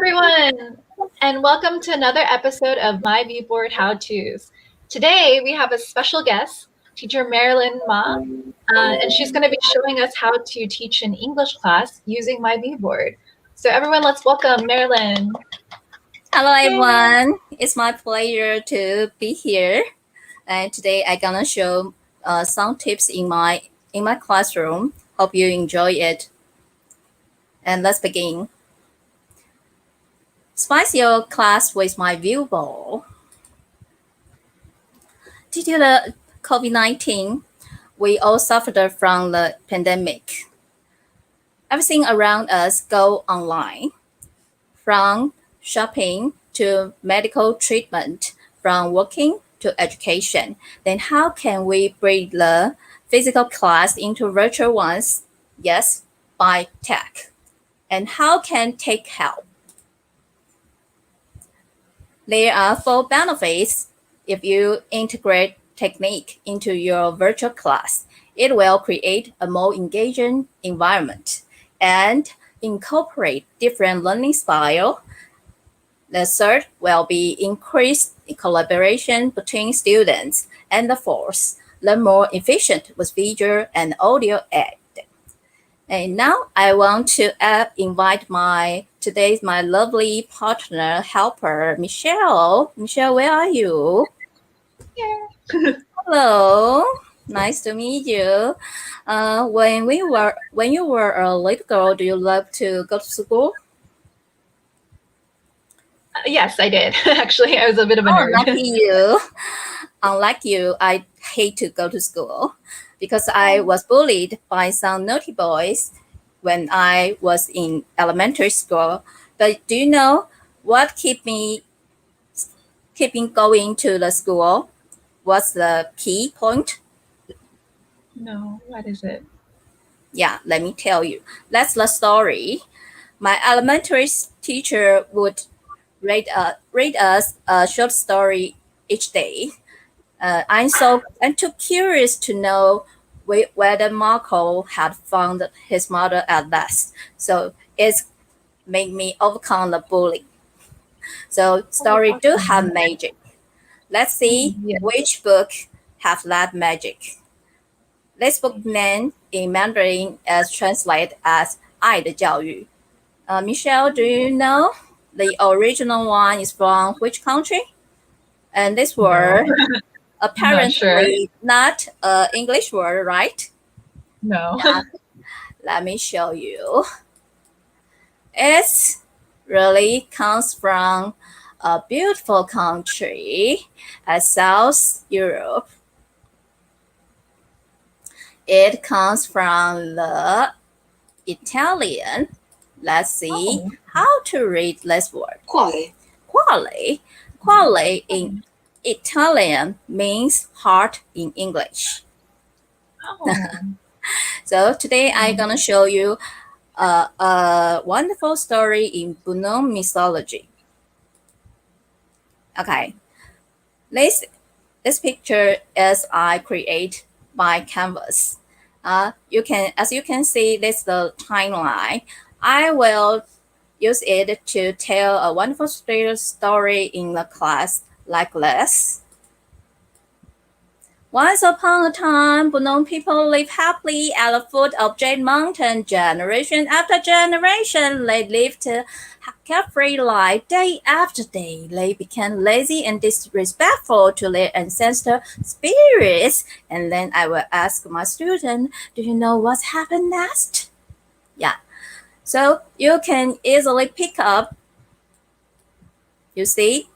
everyone, and welcome to another episode of myViewBoard How-Tos. Today, we have a special guest, teacher Mariline Ma, and she's going to be showing us how to teach an English class using myViewBoard. So everyone, let's welcome Mariline. Hello, everyone. It's my pleasure to be here. And today, I'm gonna show some tips in my classroom. Hope you enjoy it. And let's begin. Spice your class with myViewBoard. Due to the COVID-19, we all suffered from the pandemic. Everything around us go online, from shopping to medical treatment, from working to education. Then how can we bring the physical class into virtual ones? Yes, by tech. And how can tech help? There are 4 benefits if you integrate technique into your virtual class. It will create a more engaging environment and incorporate different learning style. The third will be increased collaboration between students. And the fourth, learn more efficient with visual and audio aid. And now I want to invite my lovely partner, helper, Michelle. Michelle, where are you? Yeah. Hello, nice to meet you. When you were a little girl, do you love to go to school? Yes, I did. Actually, I was a bit of a nerd. Lucky you. Unlike you, I hate to go to school because I was bullied by some naughty boys when I was in elementary school. But do you know what keeping going to the school? What's the key point? No, what is it? Yeah, let me tell you. That's the story. My elementary teacher would read us a short story each day. I'm too curious to know whether Marco had found his mother at last. So it's made me overcome the bullying. So story do have magic. Let's see which book have that magic. This book name in Mandarin is translated as 爱的教育. Michelle, do you know the original one is from which country? And this word apparently not an English word, right? No. Yeah. Let me show you. It really comes from a beautiful country, South Europe. It comes from the Italian. Let's see how to read this word. Quale. Quale. Quale in Italian means heart in English. Oh. So today I'm gonna show you a wonderful story in Bunong mythology. Okay, this picture is I create by canvas. As you can see, this is the timeline. I will use it to tell a wonderful story in the class like this. Once upon a time, Bunong people lived happily at the foot of Jade Mountain. Generation after generation, they lived a carefree life. Day after day, they became lazy and disrespectful to their ancestor spirits. And then I will ask my student, do you know what's happened next? Yeah. So you can easily pick up. You see,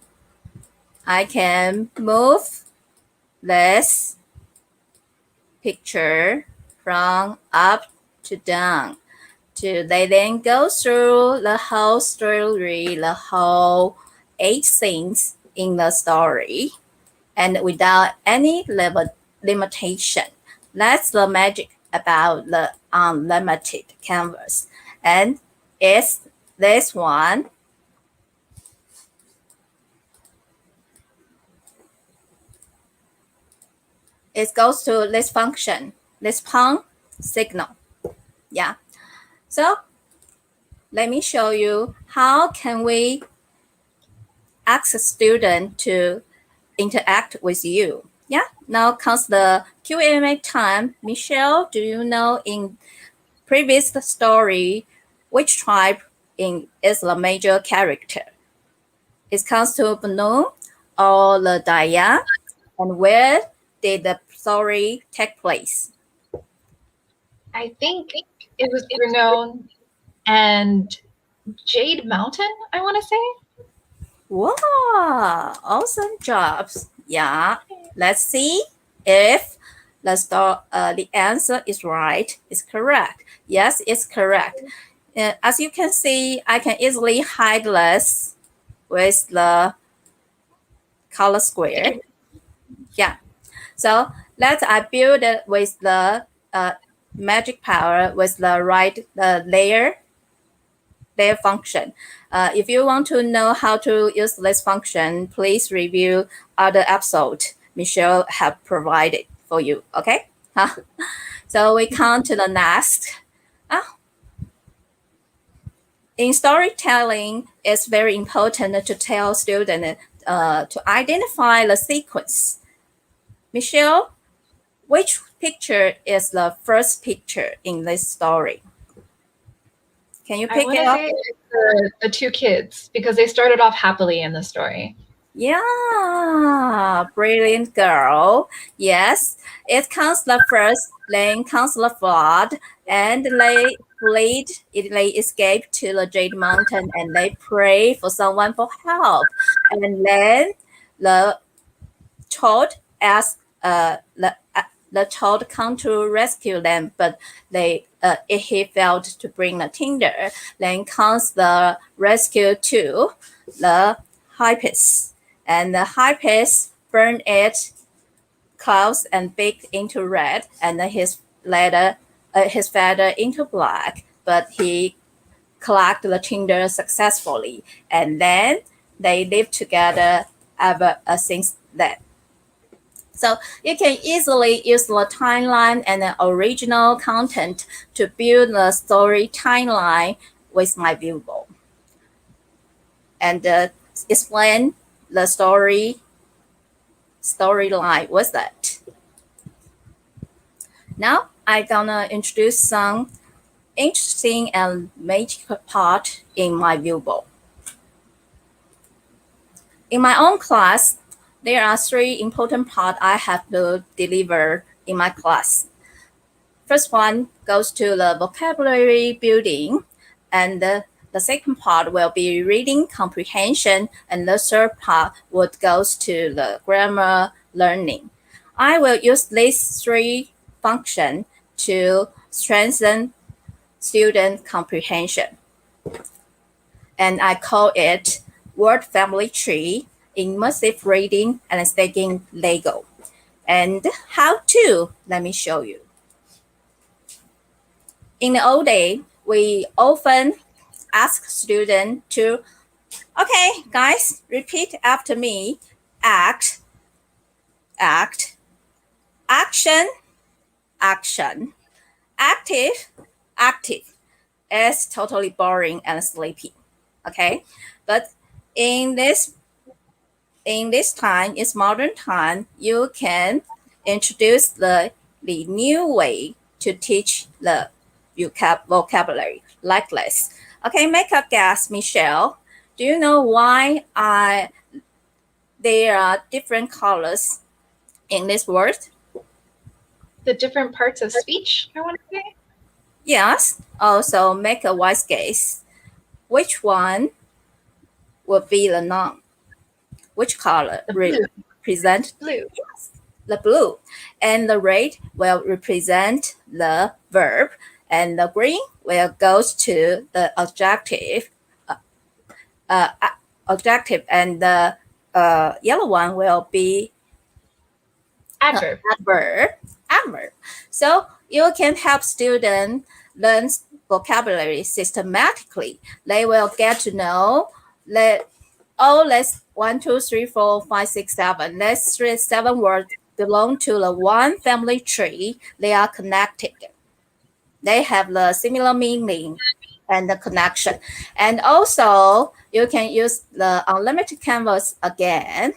I can move this picture from up to down. They then go through the whole story, the whole 8 scenes in the story, and without any limitation. That's the magic about the unlimited canvas. And it's this one. It goes to this function, this pound signal. Yeah. So let me show you how can we ask a student to interact with you. Yeah, now comes the Q&A time. Michelle, do you know in previous story which tribe is the major character? It comes to Banu or the Daya, and where did the story take place? I think it was Bruno and Jade Mountain, I want to say. Wow, awesome jobs. Yeah, let's see if the answer is right. It's correct. Yes, it's correct. As you can see, I can easily hide this with the color square. Yeah. So I build it with the magic power with the right layer function. If you want to know how to use this function, please review other episodes Michelle have provided for you. Okay. So we come to the next. In storytelling, it's very important to tell students to identify the sequence. Michelle, which picture is the first picture in this story? Can you pick it up? I want to say it's the two kids because they started off happily in the story. Yeah, brilliant girl. Yes, it comes the first, then comes the flood, and they escape to the Jade Mountain and they pray for someone for help. And then the toad asks the toad come to rescue them, but he failed to bring the tinder. Then comes the rescue to the Hypes, and the Hypes burned it clouds and baked into red, and his feather into black. But he collected the tinder successfully, and then they lived together ever since then. So you can easily use the timeline and the original content to build the story timeline with myViewBoard and explain the storyline with that. Now I'm gonna introduce some interesting and magical part in myViewBoard. In my own class, there are three important parts I have to deliver in my class. First one goes to the vocabulary building, and the second part will be reading comprehension, and the third part would goes to the grammar learning. I will use these three functions to strengthen student comprehension. And I call it word family tree, immersive reading, and stacking Lego. And how to, let me show you. In the old day, we often ask students to, okay, guys, repeat after me. Act, action, action, active. It's totally boring and sleepy. Okay, but in this time, it's modern time, you can introduce the new way to teach the vocabulary like this. Okay, make a guess, Michelle. Do you know why there are different colors in this word? The different parts of speech, I want to say. Yes. Also, make a wise guess. Which one would be the noun? Which color represent? Blue. Yes, the blue. And the red will represent the verb, and the green will goes to the adjective. And the yellow one will be Adverb. Adverb. So you can help students learn vocabulary systematically. They will get to know that let's 1, 2, 3, 4, 5, 6, 7. Let's 7 words belong to the one family tree. They are connected. They have the similar meaning, and the connection. And also, you can use the unlimited canvas again.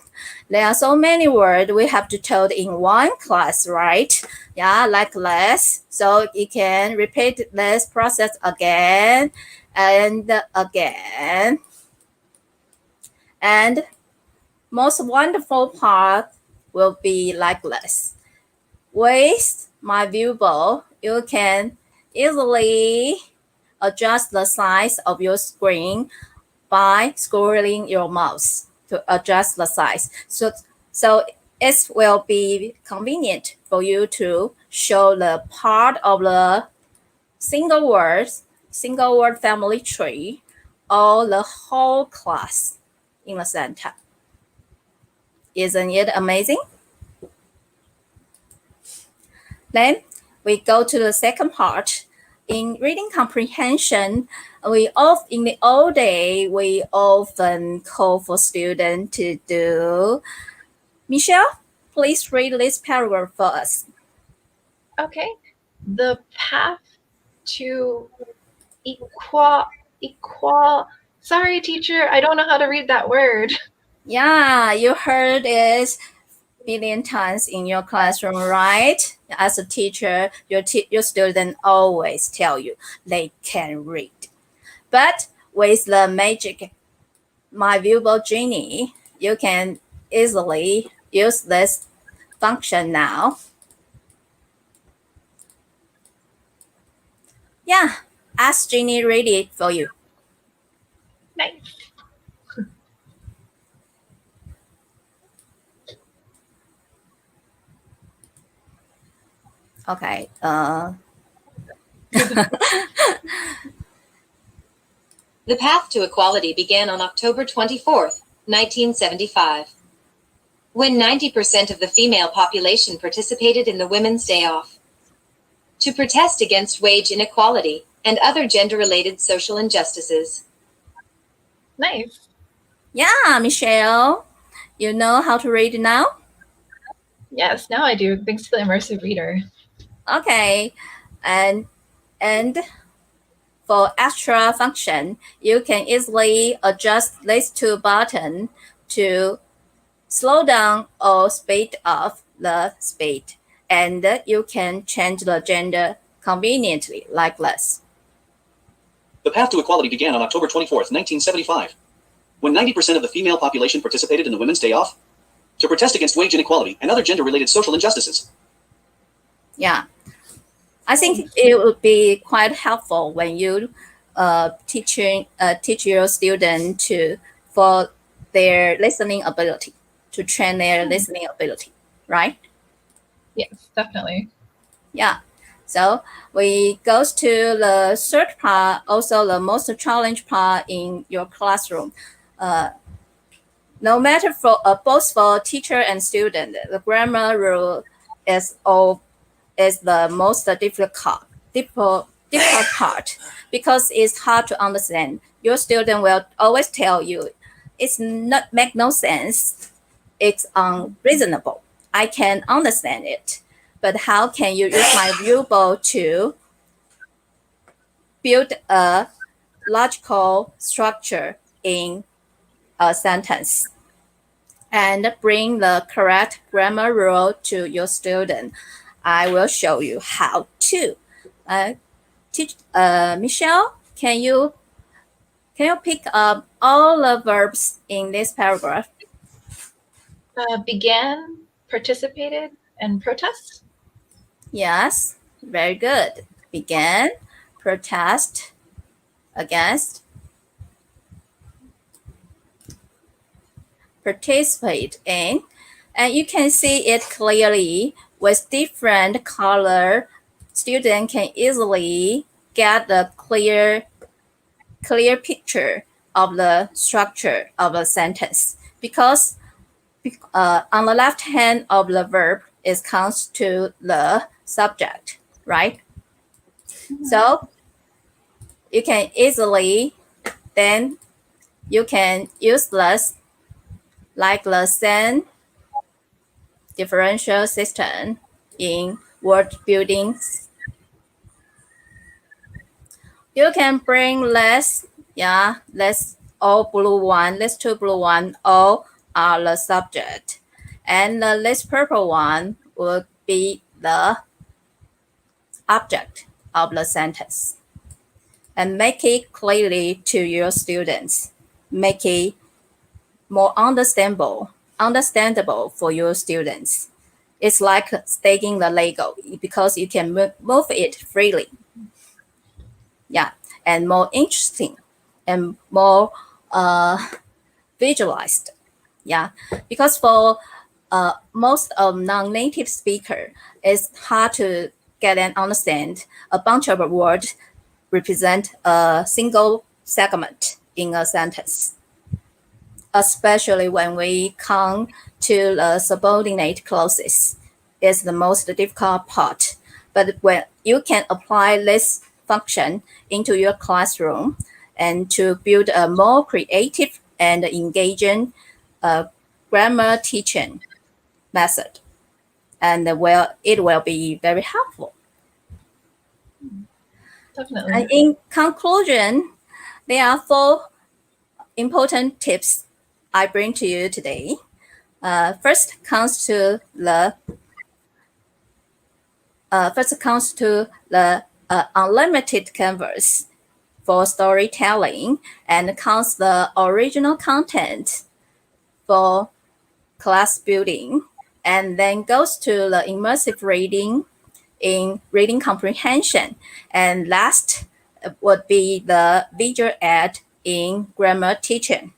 There are so many words we have to tell in one class, right? Yeah, like this. So you can repeat this process again and again. And most wonderful part will be like this. With myViewBoard, you can easily adjust the size of your screen by scrolling your mouse to adjust the size. So it will be convenient for you to show the part of the single word family tree or the whole class in the center. Isn't it amazing? Then we go to the second part. In reading comprehension, in the old day, we often call for students to do. Michelle, please read this paragraph for us. Okay. The path to sorry, teacher, I don't know how to read that word. Yeah, you heard it million times in your classroom, right? As a teacher, your student always tell you they can read. But with the magic myViewBoard Genie, you can easily use this function now. Yeah, ask Genie read it for you. Nice. Okay. The path to equality began on October 24th, 1975, when 90% of the female population participated in the Women's Day Off to protest against wage inequality and other gender-related social injustices. Nice. Yeah, Michelle, you know how to read now? Yes, now I do, thanks to the immersive reader. Okay, and for extra function, you can easily adjust these two buttons to slow down or speed up the speed, and you can change the gender conveniently like this. The path to equality began on October 24th, 1975, when 90% of the female population participated in the Women's Day Off to protest against wage inequality and other gender-related social injustices. Yeah, I think it would be quite helpful when you teach your student for their listening ability, to train their listening ability, right? Yes, definitely. Yeah. So we goes to the third part, also the most challenge part in your classroom. No matter for both for teacher and student, the grammar rule is the most difficult part because it's hard to understand. Your student will always tell you it's not make no sense. It's unreasonable. I can understand it, but how can you use myViewBoard to build a logical structure in a sentence and bring the correct grammar rule to your student? I will show you how to. Michelle, can you pick up all the verbs in this paragraph? Began, participated, and protest? Yes, very good. Began, protest, against, participate in, and you can see it clearly with different color. Student can easily get the clear picture of the structure of a sentence because on the left hand of the verb it comes to the subject, right? So you can easily then you can use this like the same differential system in word building. You can bring less all blue one, less two blue one, all are the subject. And the less purple one would be the object of the sentence. And make it clearly to your students. Make it more understandable for your students. It's like stacking the Lego because you can move it freely. Yeah, and more interesting and more visualized. Yeah, because for most of non-native speaker, it's hard to get and understand a bunch of words represent a single segment in a sentence, especially when we come to the subordinate clauses. Is the most difficult part. But when you can apply this function into your classroom and to build a more creative and engaging grammar teaching method, and it will be very helpful. Definitely. And in conclusion, there are 4 important tips I bring to you today. First comes to the unlimited canvas for storytelling, and counts the original content for class building, and then goes to the immersive reading in reading comprehension, and last would be the visual aid in grammar teaching.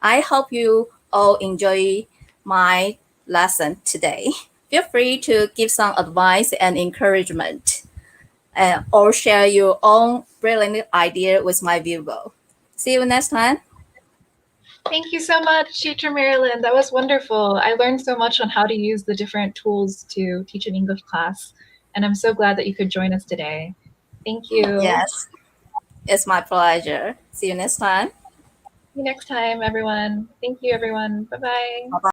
I hope you all enjoy my lesson today. Feel free to give some advice and encouragement, or share your own brilliant idea with myViewBoard. See you next time. Thank you so much, Teacher Mariline. That was wonderful. I learned so much on how to use the different tools to teach an English class, and I'm so glad that you could join us today. Thank you. Yes, it's my pleasure. See you next time. See you next time, everyone. Thank you, everyone. Bye-bye. Bye-bye.